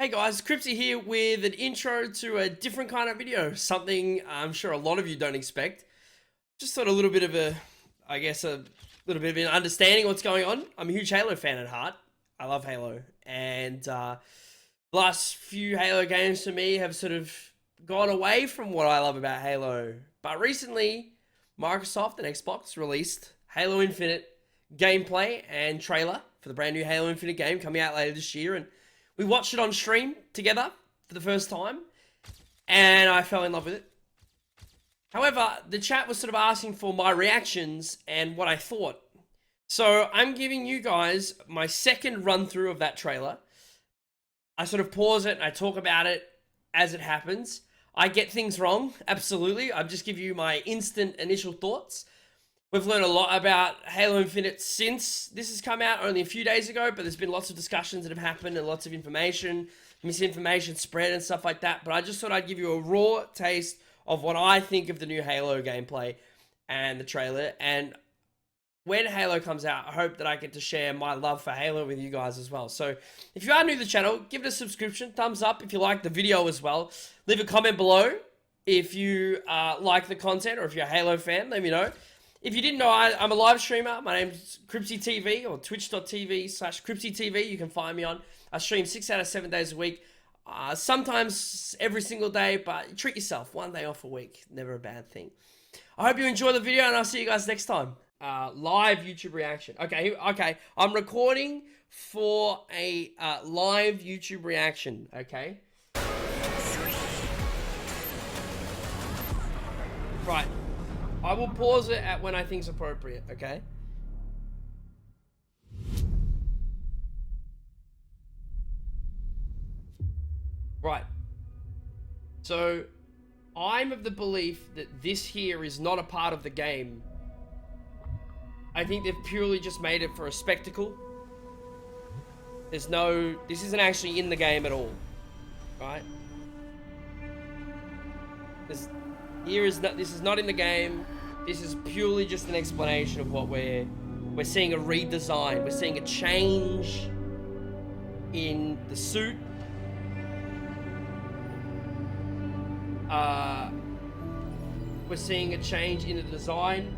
Hey guys, Cripsy here with an intro to a different kind of video. Something I'm sure a lot of you don't expect. Just thought a little bit of a little bit of an understanding of what's going on. I'm a huge Halo fan at heart. I love Halo. And the last few Halo games for me have sort of gone away from what I love about Halo. But recently, Microsoft and Xbox released Halo Infinite gameplay and trailer for the brand new Halo Infinite game coming out later this year. And we watched it on stream together for the first time, and I fell in love with it. However, the chat was sort of asking for my reactions and what I thought. So I'm giving you guys my second run through of that trailer. I sort of pause it and I talk about it as it happens. I get things wrong, absolutely. I'll just give you my instant initial thoughts. We've learned a lot about Halo Infinite since this has come out only a few days ago, but there's been lots of discussions that have happened and lots of information, misinformation spread and stuff like that. But I just thought I'd give you a raw taste of what I think of the new Halo gameplay and the trailer. And when Halo comes out, I hope that I get to share my love for Halo with you guys as well. So if you are new to the channel, give it a subscription, thumbs up if you like the video as well. Leave a comment below if you like the content or if you're a Halo fan, let me know. If you didn't know, I'm a live streamer. My name's Cripsy TV or twitch.tv/Cripsy TV. You can find me on. I stream 6 out of 7 days a week. Sometimes every single day, but treat yourself. One day off a week. Never a bad thing. I hope you enjoy the video and I'll see you guys next time. Live YouTube reaction. Okay. I'm recording for a live YouTube reaction, okay? Right. I will pause it at when I think it's appropriate, okay? Right. So, I'm of the belief that this here is not a part of the game. I think they've purely just made it for a spectacle. This isn't actually in the game at all. Right? This is not in the game. This is purely just an explanation of what we're seeing a redesign. We're seeing a change in the suit. We're seeing a change in the design.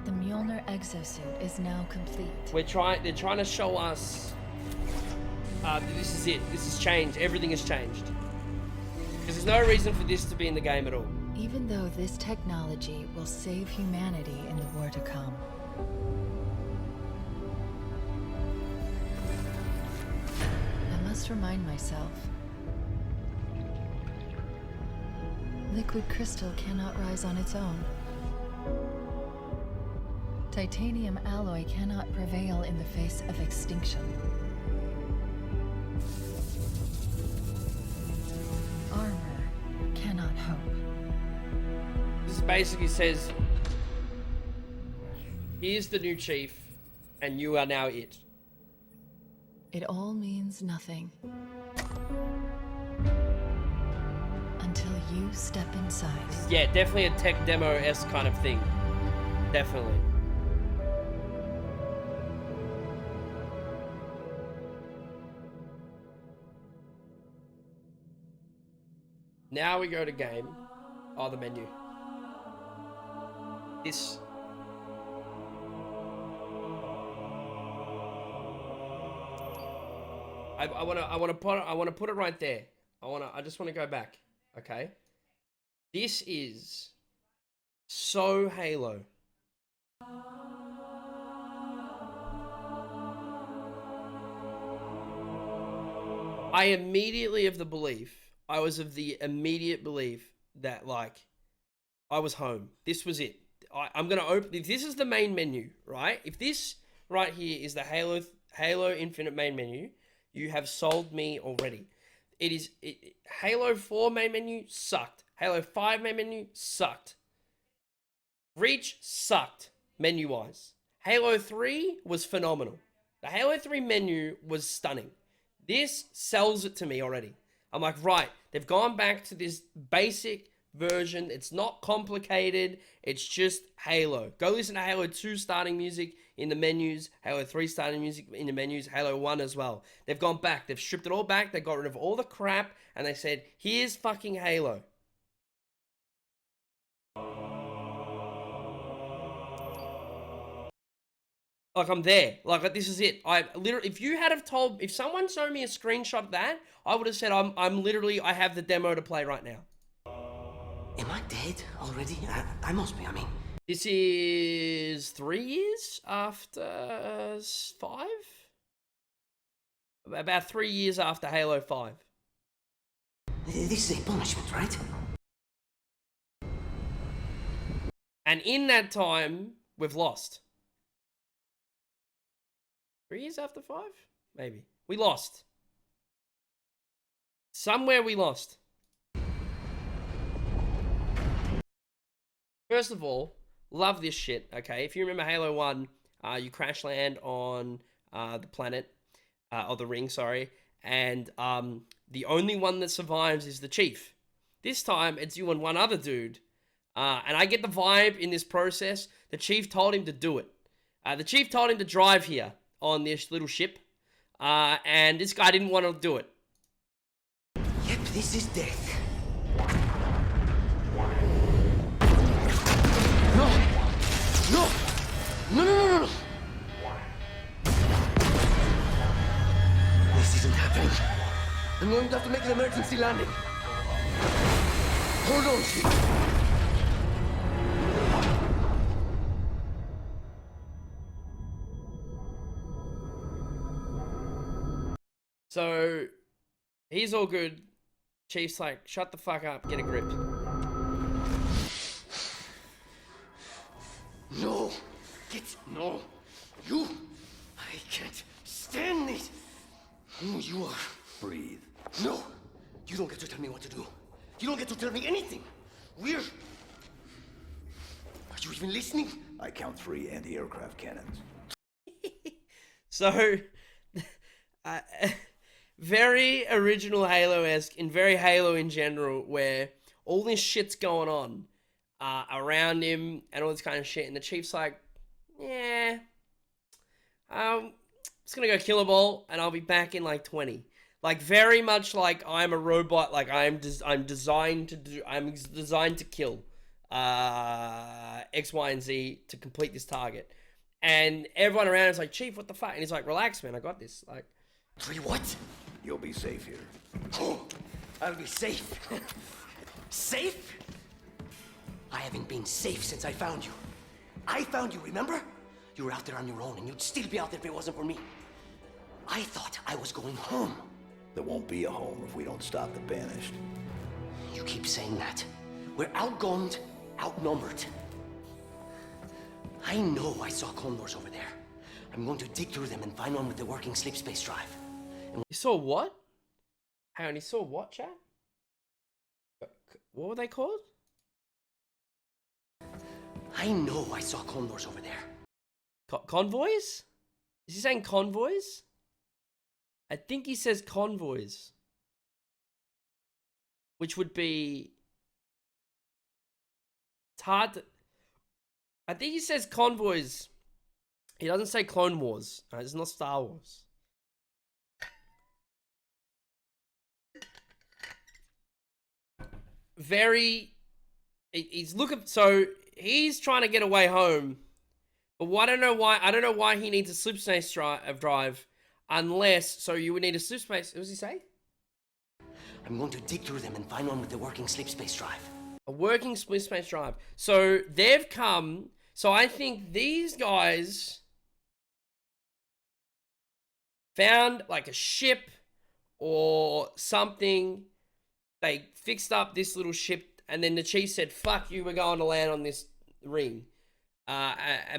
The Mjolnir exosuit is now complete. They're trying to show us that this is it. This has changed. Everything has changed. Because there's no reason for this to be in the game at all. Even though this technology will save humanity in the war to come. I must remind myself. Liquid crystal cannot rise on its own. Titanium alloy cannot prevail in the face of extinction. Armor cannot hope. This basically says, here's the new chief, and you are now it. It all means nothing. Until you step inside. Yeah, definitely a tech demo-esque kind of thing. Definitely. Now we go to game. Oh, the menu. This. I want to put it right there. I just want to go back. Okay. This is so Halo. I was of the immediate belief that, like, I was home. This was it. I'm going to open... If this is the main menu, right? If this right here is the Halo Infinite main menu, you have sold me already. Halo 4 main menu sucked. Halo 5 main menu sucked. Reach sucked, menu-wise. Halo 3 was phenomenal. The Halo 3 menu was stunning. This sells it to me already. I'm like, right, they've gone back to this basic version. It's not complicated. It's just Halo. Go listen to Halo 2 starting music. in the menus, Halo 3 starting music in the menus, Halo 1 as well. They've gone back, they've stripped it all back, they got rid of all the crap, and they said, here's fucking Halo. Like, I'm there. Like, this is it. I literally, if someone showed me a screenshot of that, I would have said, I'm literally, I have the demo to play right now. Am I dead already? I must be, I mean. This is 3 years after 5? About 3 years after Halo 5. This is a punishment, right? And in that time, we've lost. 3 years after 5? Maybe. We lost. Somewhere we lost. First of all, love this shit, okay? If you remember Halo 1, you crash land on the planet, or the ring, sorry, and the only one that survives is the Chief. This time, it's you and one other dude, and I get the vibe in this process, the Chief told him to do it. The Chief told him to drive here on this little ship, and this guy didn't want to do it. Yep, this is death. No! No! No, no, no, no, no! This isn't happening. I'm going to have to make an emergency landing. Hold on, Chief. So, he's all good. Chief's like, shut the fuck up, get a grip. No! No! You! I can't stand this! Who you are. Breathe. No! You don't get to tell me what to do. You don't get to tell me anything. We're... Are you even listening? I count 3 anti-aircraft cannons. So, very original Halo-esque, and very Halo in general, where all this shit's going on around him and all this kind of shit, and the Chief's like, yeah, just gonna go kill a ball, and I'll be back in like 20. Like, very much like I'm a robot, like I'm designed to kill X, Y, and Z to complete this target. And everyone around is like, Chief, what the fuck? And he's like, relax, man, I got this. Like, What? You'll be safe here. Oh, I'll be safe. Safe? I haven't been safe since I found you. I found you, remember? You were out there on your own, and you'd still be out there if it wasn't for me. I thought I was going home. There won't be a home if we don't stop the Banished. You keep saying that. We're outgunned, outnumbered. I know I saw condors over there. I'm going to dig through them and find one with the working sleep space drive. you saw what? Hang on, you saw what, chat? What were they called? I know I saw condors over there. Convoys? Is he saying convoys? I think he says convoys. Which would be... It's hard to... I think he says convoys. He doesn't say Clone Wars. Right? It's not Star Wars. Very... He's looking... So, he's trying to get away home. But I don't know why he needs a sleep space drive. Unless... So, you would need a sleep space... What does he say? I'm going to dig through them and find one with the working sleep space drive. A working sleep space drive. So, they've come... So, I think these guys... found, like, a ship... or something. They fixed up this little ship, and then the Chief said, fuck you, we're going to land on this ring.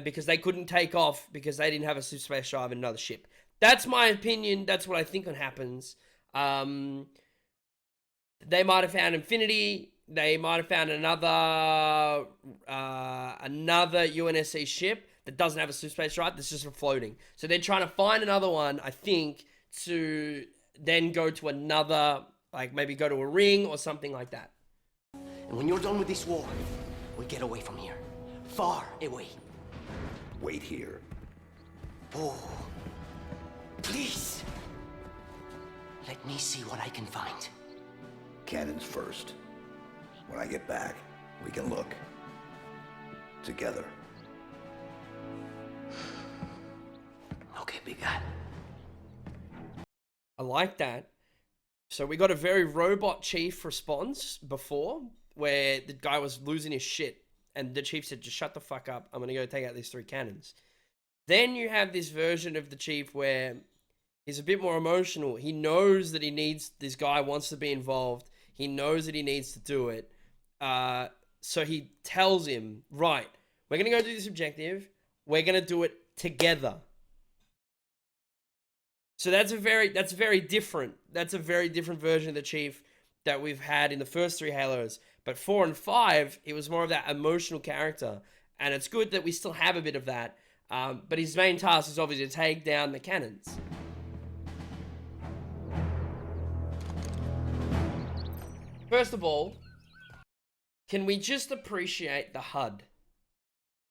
Because they couldn't take off because they didn't have a sleep space drive and another ship. That's my opinion. That's what I think happens. They might have found Infinity. They might have found another UNSC ship that doesn't have a sleep space drive. That's just floating. So they're trying to find another one, I think, to then go to another, like maybe go to a ring or something like that. And when you're done with this war, we'll get away from here. Far away. Wait here. Oh, please. Let me see what I can find. Cannons first. When I get back, we can look. Together. Okay, big guy. I like that. So we got a very robot chief response before, where the guy was losing his shit, and the chief said, just shut the fuck up, I'm gonna go take out these 3 cannons. Then you have this version of the chief where he's a bit more emotional. He knows that he needs, this guy wants to be involved. He knows that he needs to do it. So he tells him, right, we're going to go do this objective. We're going to do it together. So that's a very different version of the chief that we've had in the first 3 Halos. But 4 and 5, it was more of that emotional character. And it's good that we still have a bit of that. But his main task is obviously to take down the cannons. First of all, can we just appreciate the HUD?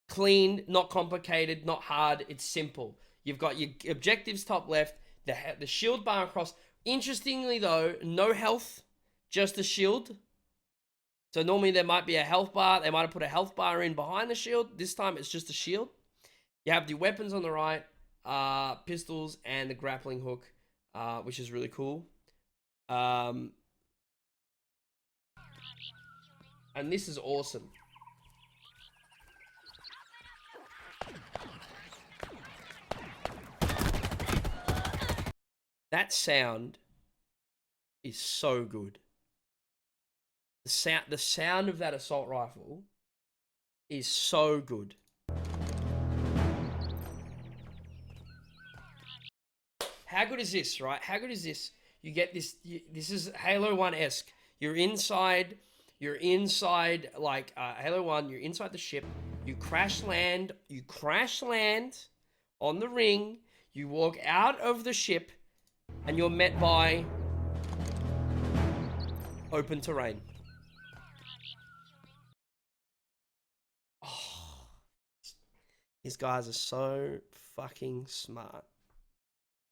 Clean, not complicated, not hard, it's simple. You've got your objectives top left, the shield bar across. Interestingly though, no health, just a shield. So normally there might be a health bar, they might have put a health bar in behind the shield. This time it's just a shield. You have the weapons on the right, pistols and the grappling hook, which is really cool. And this is awesome. That sound is so good. The sound of that assault rifle is so good. How good is this, right? How good is this? You get this, this is Halo 1-esque. You're inside like Halo 1, you're inside the ship, you crash land on the ring, you walk out of the ship, and you're met by open terrain. Oh, these guys are so fucking smart.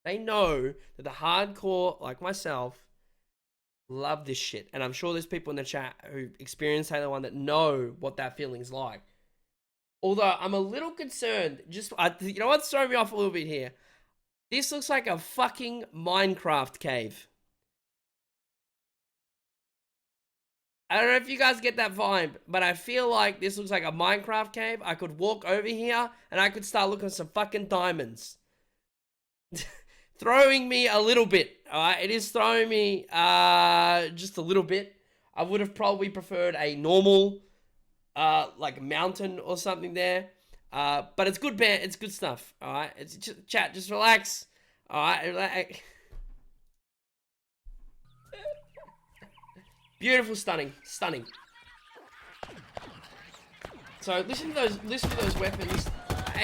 They know that the hardcore, like myself, love this shit. And I'm sure there's people in the chat who experienced Halo 1 that know what that feeling's like. Although I'm a little concerned, you know what's throwing me off a little bit here? This looks like a fucking Minecraft cave. I don't know if you guys get that vibe, but I feel like this looks like a Minecraft cave. I could walk over here and I could start looking at some fucking diamonds. Throwing me a little bit, alright? It is throwing me just a little bit. I would have probably preferred a normal, like mountain or something there. But it's good, it's good stuff, alright? It's just, chat, just relax, alright? Beautiful, stunning. So listen to those weapons.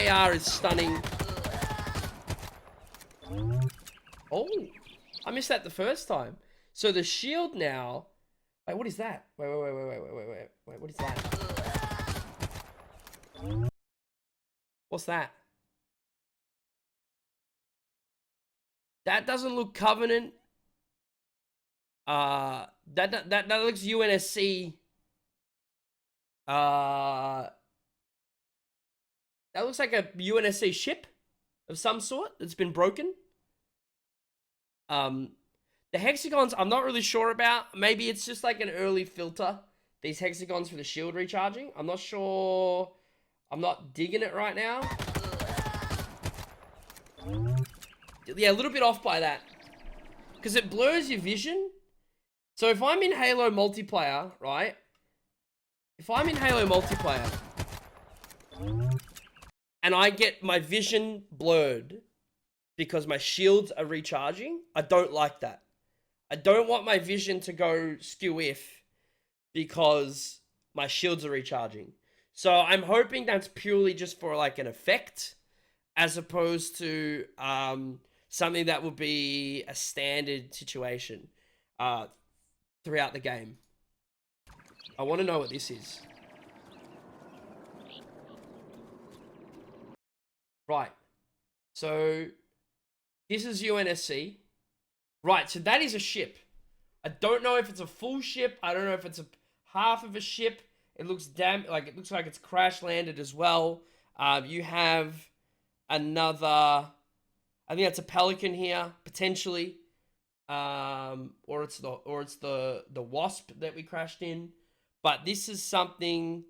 AR is stunning. Oh, I missed that the first time. So the shield now. Wait, what is that? Wait, what is that? What's that? That doesn't look Covenant. That looks UNSC. That looks like a UNSC ship of some sort that's been broken. The hexagons I'm not really sure about. Maybe it's just like an early filter. These hexagons for the shield recharging. I'm not sure. I'm not digging it right now. Yeah, a little bit off by that. Because it blurs your vision. So if I'm in Halo multiplayer, right? If I'm in Halo multiplayer and I get my vision blurred because my shields are recharging, I don't like that. I don't want my vision to go skew-if because my shields are recharging. So I'm hoping that's purely just for like an effect as opposed to something that would be a standard situation throughout the game. I want to know what this is. Right. So this is UNSC. Right, so that is a ship. I don't know if it's a full ship. I don't know if it's a half of a ship. It looks it looks like it's crash landed as well. You have another, I think that's a Pelican here potentially, or it's the Wasp that we crashed in. But this is something.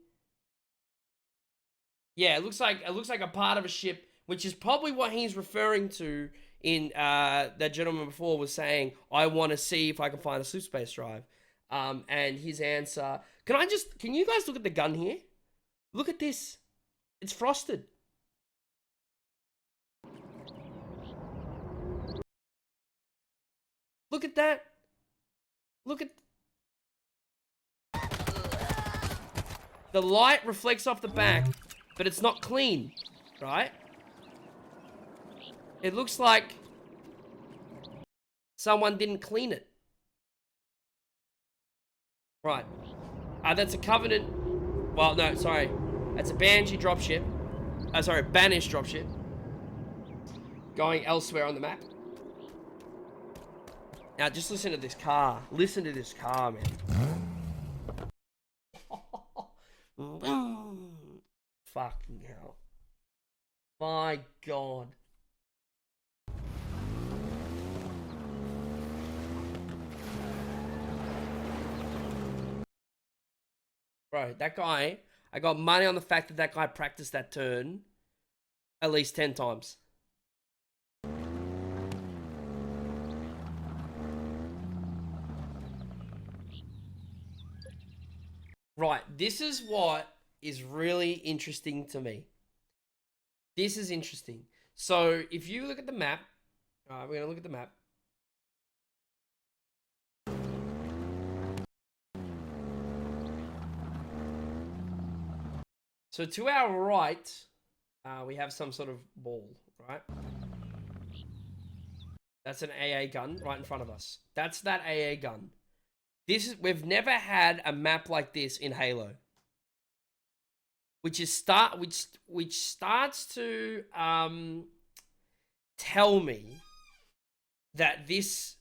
Yeah, it looks like a part of a ship, which is probably what he's referring to in that gentleman before was saying, I want to see if I can find a slip space drive. And his answer, can you guys look at the gun here? Look at this. It's frosted. Look at that. Look at the light reflects off the back, but it's not clean, right? It looks like someone didn't clean it. Right. That's a Covenant. Well, no, sorry. That's a Banshee dropship. Sorry, Banish dropship. Going elsewhere on the map. Now, just listen to this car. Listen to this car, man. Fucking hell. My God. Bro, that guy, I got money on the fact that guy practiced that turn at least 10 times. Right, this is what is really interesting to me. This is interesting. So, if you look at the map, we're going to look at the map. So to our right, we have some sort of ball, right? That's an AA gun right in front of us. That's that AA gun. We've never had a map like this in Halo. Which starts to tell me that this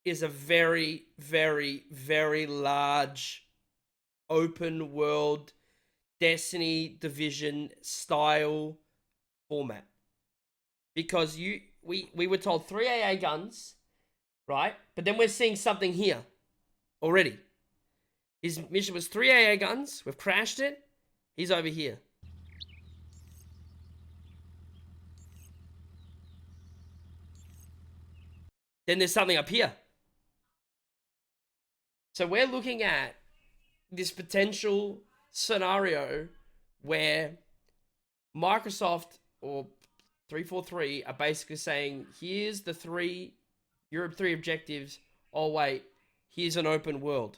is a very, very, very large open world Destiny Division style format. Because we were told 3 AA guns, right? But then we're seeing something here already. His mission was 3 AA guns. We've crashed it. He's over here. Then there's something up here. So we're looking at this potential scenario where Microsoft or 343 are basically saying, here's the Europe 3 objectives. Oh wait, here's an open world.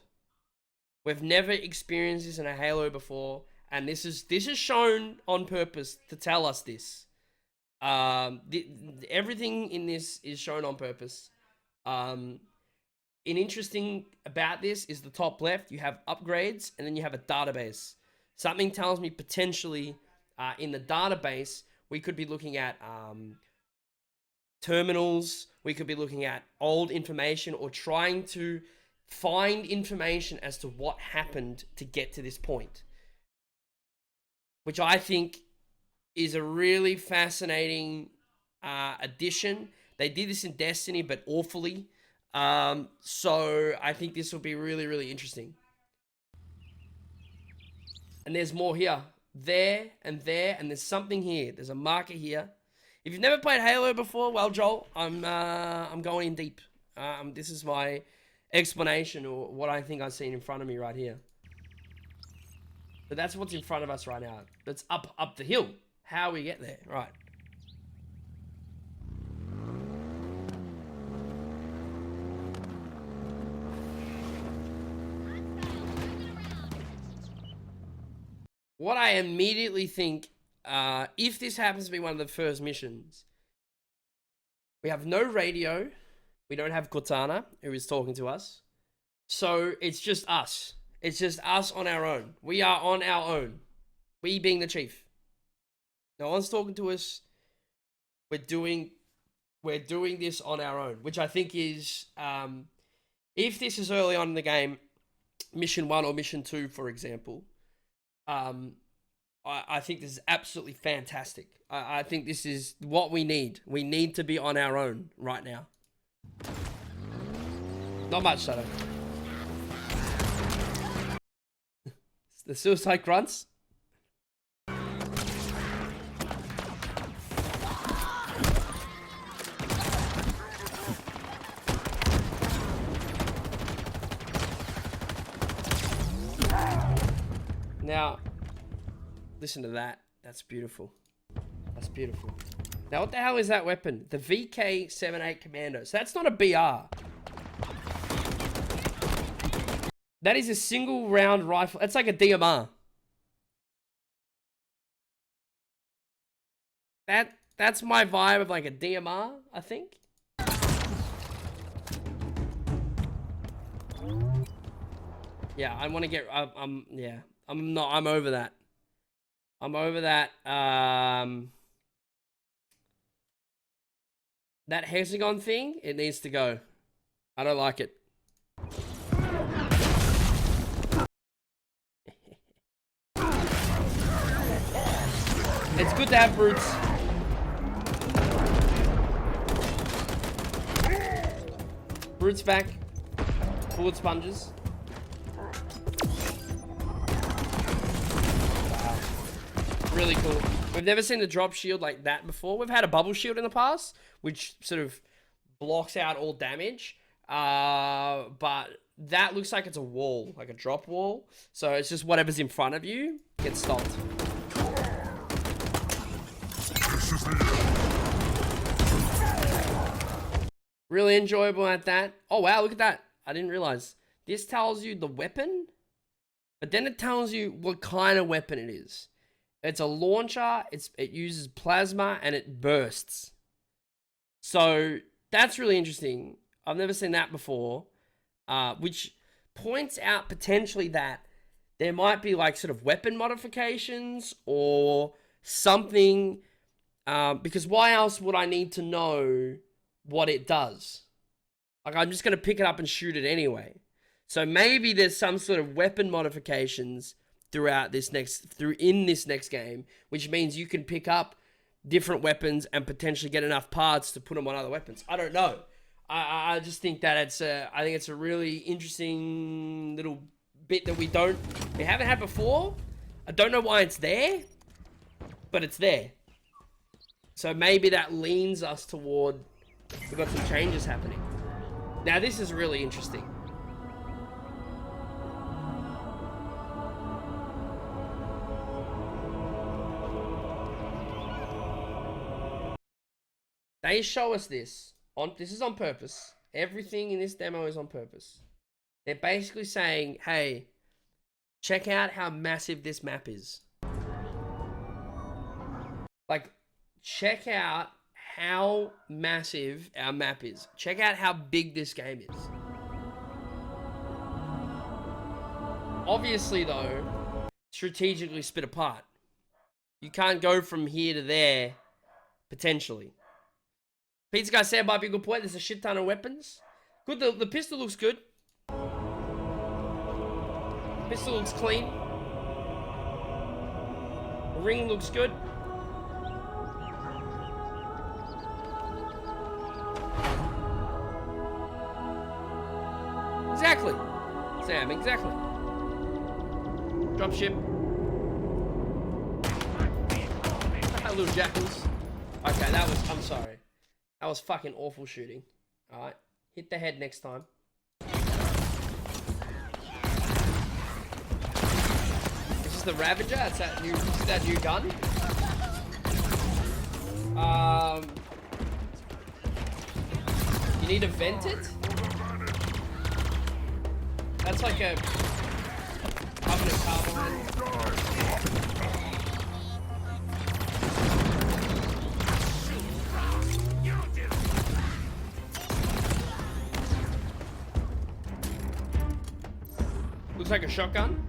We've never experienced this in a Halo before, and this is shown on purpose to tell us this. Everything in this is shown on purpose. Interesting about this is the top left, you have upgrades, and then you have a database. Something tells me potentially in the database, we could be looking at terminals, we could be looking at old information, or trying to find information as to what happened to get to this point. Which I think is a really fascinating addition. They did this in Destiny, but awfully. So I think this will be really, really interesting. And there's more here. There, and there's something here. There's a marker here. If you've never played Halo before, well, Joel, I'm going in deep. This is my explanation, or what I think I've seen in front of me right here. But that's what's in front of us right now. That's up the hill. How we get there, right? What I immediately think, if this happens to be one of the first missions, we have no radio. We don't have Cortana, who is talking to us. So it's just us. It's just us on our own. We are on our own. We being the chief. No one's talking to us. we're doing this on our own, which I think is, if this is early on in the game, mission 1 or mission 2, for example, I think this is absolutely fantastic. I think this is what we need. We need to be on our own right now. Not much, Shadow. The suicide grunts. Now, listen to that. That's beautiful. That's beautiful. Now, what the hell is that weapon? The VK-78 Commando. So that's not a BR. That is a single round rifle. It's like a DMR. That's my vibe of like a DMR, I think. Yeah, I want to get. Yeah, I'm over that. I'm over that. That hexagon thing, it needs to go. I don't like it. It's good to have brutes. Brutes back. Bullet sponges. Wow. Really cool. We've never seen the drop shield like that before. We've had a bubble shield in the past, which sort of blocks out all damage. But that looks like it's a wall, like a drop wall. So it's just whatever's in front of you gets stopped. Really enjoyable at that. Oh wow, look at that. I didn't realize. This tells you the weapon, but then it tells you what kind of weapon it is. It's a launcher, it uses plasma, and it bursts. So that's really interesting. I've never seen that before, which points out potentially that there might be like sort of weapon modifications or something, because why else would I need to know what it does? Like, I'm just going to pick it up and shoot it anyway. So maybe there's some sort of weapon modifications throughout this next game, which means you can pick up different weapons and potentially get enough parts to put them on other weapons. I don't know. I just think that I think it's a really interesting little bit that we haven't had before. I don't know why it's there, but it's there. So maybe that leans us toward, we've got some changes happening. Now this is really interesting. They show us this. This is on purpose. Everything in this demo is on purpose. They're basically saying, hey, check out how massive this map is. Like, check out how massive our map is. Check out how big this game is. Obviously, though, strategically split apart. You can't go from here to there, potentially. Pizza Guy said might be a good point. There's a shit ton of weapons. Good, the pistol looks good. Pistol looks clean. The ring looks good. Exactly. Sam, exactly. Dropship. Little jackals. Okay, that was, I'm sorry. That was fucking awful shooting. Alright. Hit the head next time. This is the Ravager. That's that new, this is that new gun. You need to vent it? That's like a covenant carbine. Looks like a shotgun.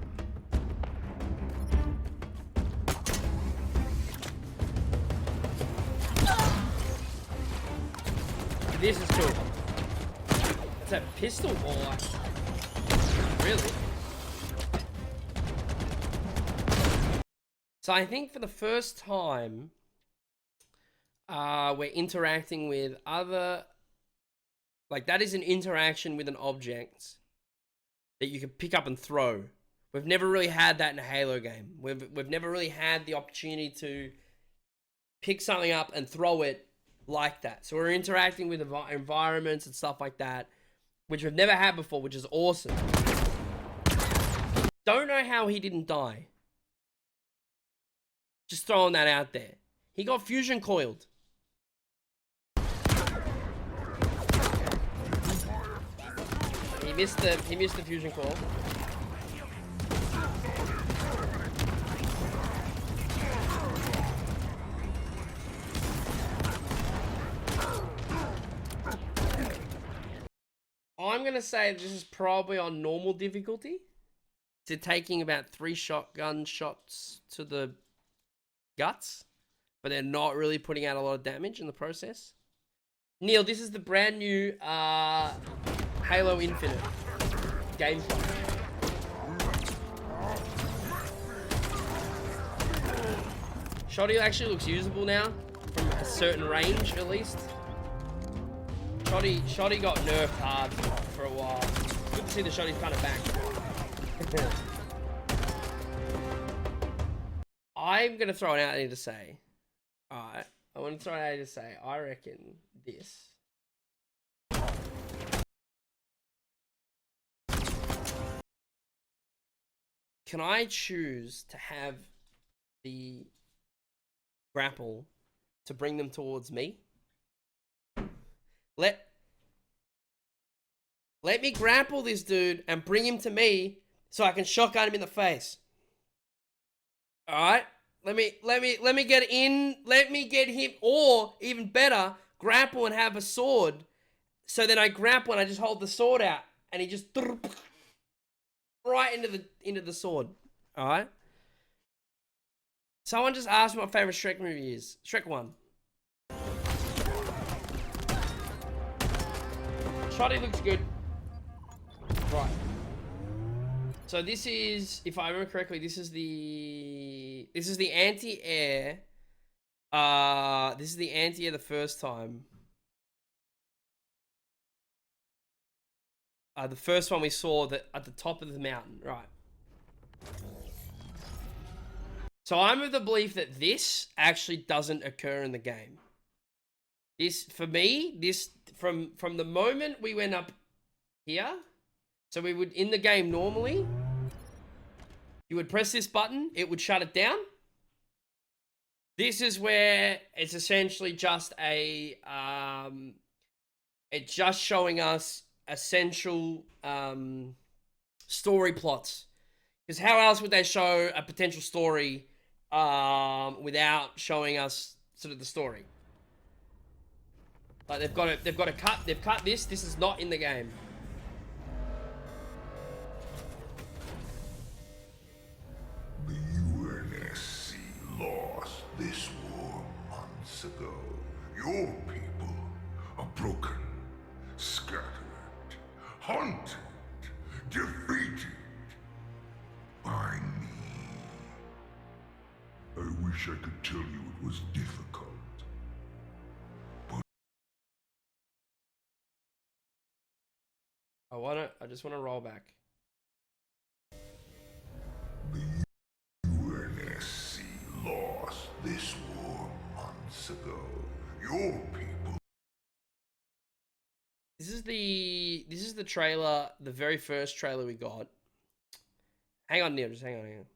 This is cool. It's a pistol or like... Really? So I think for the first time, we're interacting with other... Like, that is an interaction with an object that you can pick up and throw. We've never really had that in a Halo game. We've never really had the opportunity to pick something up and throw it like that. So we're interacting with environments and stuff like that, which we've never had before, which is awesome. Don't know how he didn't die. Just throwing that out there. He got fusion coiled. He missed the fusion coil. I'm gonna say this is probably on normal difficulty. To taking about 3 shotgun shots to the guts, but they're not really putting out a lot of damage in the process. Neil, this is the brand new Halo Infinite gameplay. Shoddy actually looks usable now, from a certain range at least. Shoddy got nerfed hard for a while. Good to see the Shoddy's kind of back. I'm gonna throw it out there to say, alright, I want to throw it out there to say, I reckon this. Can I choose to have the grapple to bring them towards me? Let me grapple this dude and bring him to me so I can shotgun him in the face. Alright? Let me get in, let me get him, or even better, grapple and have a sword. So then I grapple and I just hold the sword out and he just right into the sword. Alright? Someone just asked me what my favorite Shrek movie is. Shrek 1. Shoddy looks good. Right. So this is, if I remember correctly, this is the anti-air. This is the anti-air the first time. The first one we saw that at the top of the mountain, right? So I'm of the belief that this actually doesn't occur in the game. This, for me, this from the moment we went up here, so we would, in the game normally, you would press this button, it would shut it down. This is where it's essentially just a, it's just showing us essential story plots. Because how else would they show a potential story without showing us sort of the story? Like they've cut this. This is not in the game. The UNSC lost this war months ago. Your people are broken, scattered, hunted, defeated by me. I wish I could tell you it was difficult. I just wanna roll back. The UNSC lost this war months ago. Your people. This is the trailer, the very first trailer we got. Hang on, Neil, just hang on.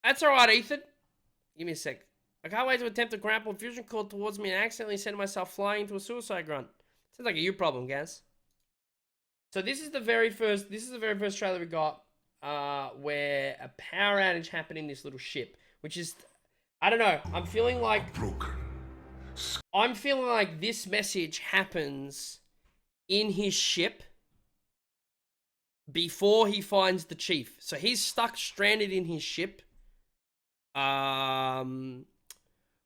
That's alright, Ethan. Give me a sec. I can't wait to attempt to grapple fusion core towards me and accidentally send myself flying into a suicide grunt. Sounds like a you problem, Gaz. So this is the very first trailer we got where a power outage happened in this little ship, which is, I don't know, I'm feeling like this message happens in his ship before he finds the chief. So he's stuck stranded in his ship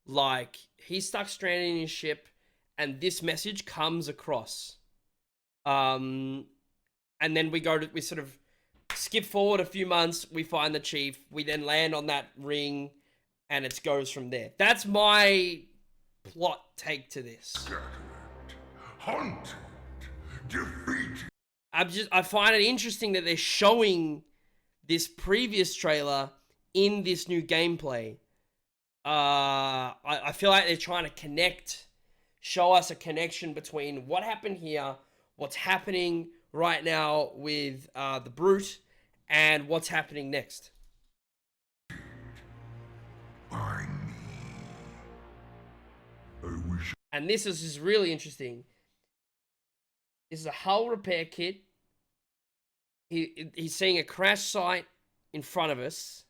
like he's stuck stranded in his ship, and this message comes across. And then we sort of skip forward a few months. We find the chief. We then land on that ring, and it goes from there. That's my plot take to this. Scattered, hunted, defeated. I find it interesting that they're showing this previous trailer in this new gameplay. I feel like they're trying to show us a connection between what happened here, what's happening right now with the Brute, and what's happening next. By me. I wish. And this is really interesting. This is a hull repair kit. He's seeing a crash site in front of us.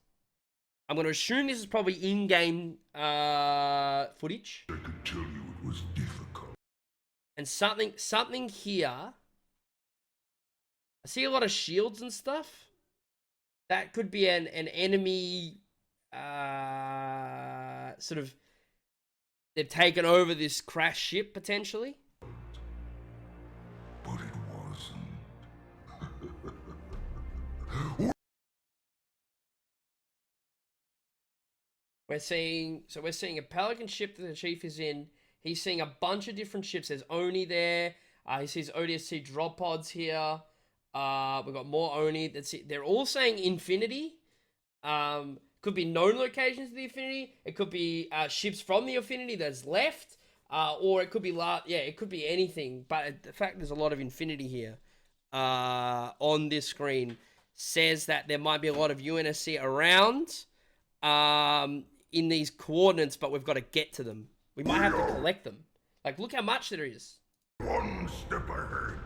I'm going to assume this is probably in-game footage. I could tell you it was difficult. And something here. I see a lot of shields and stuff. That could be an enemy sort of. They've taken over this crash ship potentially. But it wasn't. We're seeing a Pelican ship that the chief is in. He's seeing a bunch of different ships. There's Oni there. He sees ODST drop pods here. We've got more Oni. That's it. They're all saying Infinity. Could be known locations of the Infinity. It could be ships from the Infinity that's left. Or it could be it could be anything. But the fact there's a lot of Infinity here on this screen says that there might be a lot of UNSC around in these coordinates, but we've got to get to them. We might have to collect them. Like, look how much there is. One step ahead.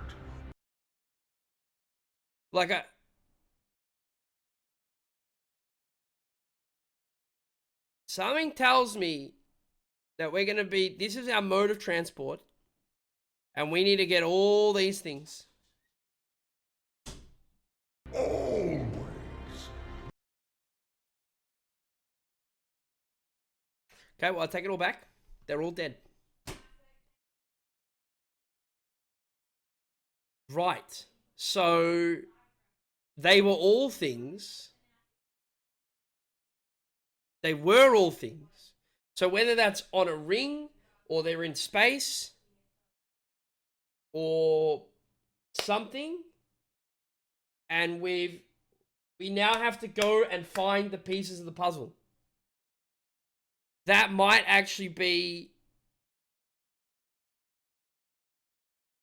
Like something tells me that we're going to be... This is our mode of transport. And we need to get all these things. Always. Okay, well, I'll take it all back. They're all dead. Right. So, they were all things. They were all things. So whether that's on a ring, or they're in space, or something, and we now have to go and find the pieces of the puzzle. That might actually be...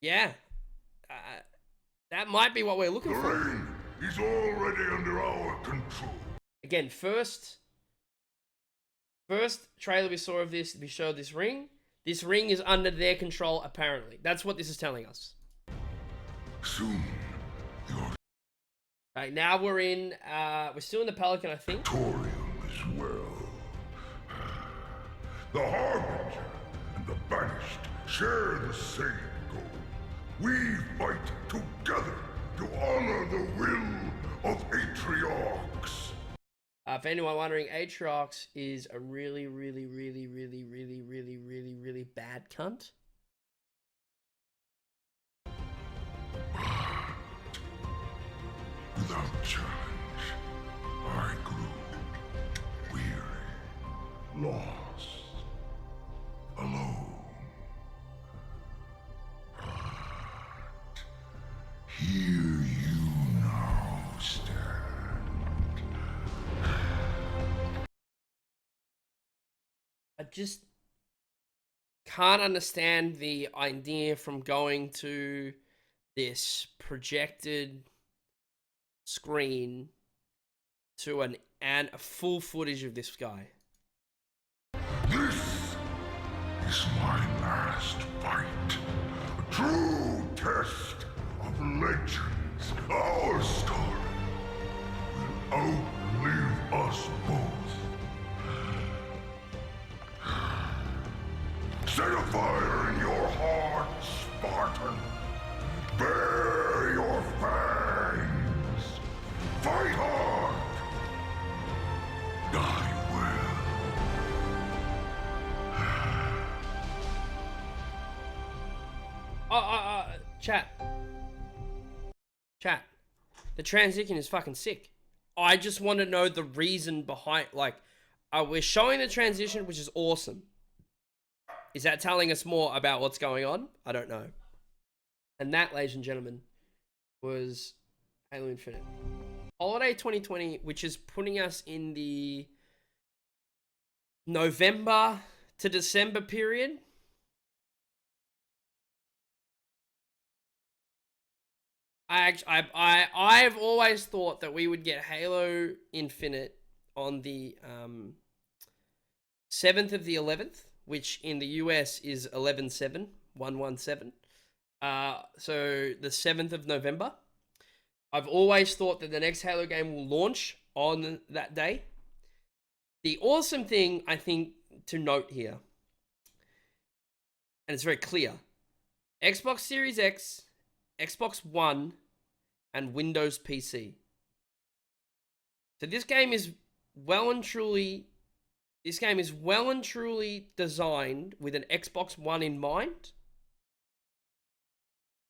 Yeah. That might be what we're looking The for. ring is already under our control. Again, first trailer we saw of this, we showed this ring. This ring is under their control, apparently. That's what this is telling us. Soon, the Right, now we're still in the Pelican, I think. auditorium as well. The Harbinger and the Banished share the same goal. We fight together to honor the will of Atriox. If anyone wondering, Atriox is a really, really, really, really, really, really, really, really bad cunt. Without challenge, I grew weary, lost, alone. But here you now stand. I just can't understand the idea from going to this projected screen to a full footage of this guy. This is my last fight. A true test of legends. Our story will outlive us both. Set a fire in your heart, Spartan. Bare your fangs. Fight hard. Die well. Chat. Chat. The transition is fucking sick. I just want to know the reason behind, like, we're showing the transition, which is awesome. Is that telling us more about what's going on? I don't know. And that, ladies and gentlemen, was Halo Infinite. Holiday 2020, which is putting us in the November to December period. I've always thought that we would get Halo Infinite on the 7th of the 11th, which in the US is 11/7, 117. So the 7th of November. I've always thought that the next Halo game will launch on that day. The awesome thing, I think, to note here, and it's very clear, Xbox Series X, Xbox One, and Windows PC. So this game is well and truly designed with an Xbox One in mind.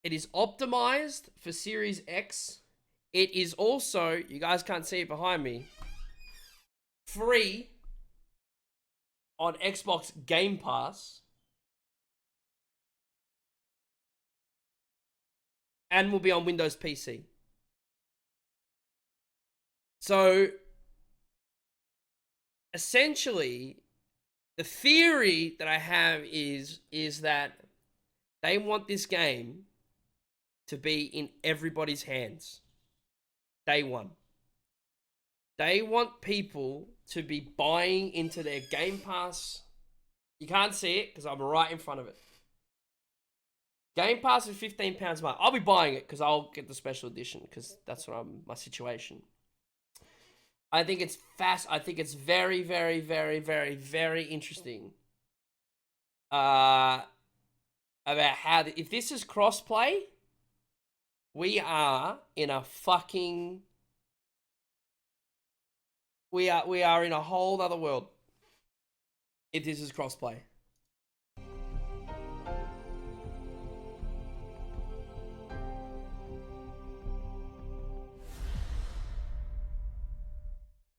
It is optimized for Series X. It is also, you guys can't see it behind me, free on Xbox Game Pass. And will be on Windows PC. So, essentially, the theory that I have is that they want this game to be in everybody's hands. Day one. They want people to be buying into their Game Pass. You can't see it because I'm right in front of it. Game Pass is £15 a month. I'll be buying it because I'll get the special edition because that's what my situation. I think it's fast. I think it's very, very, very, very, very interesting. About how if this is crossplay, we are in a fucking. We are in a whole other world. If this is crossplay.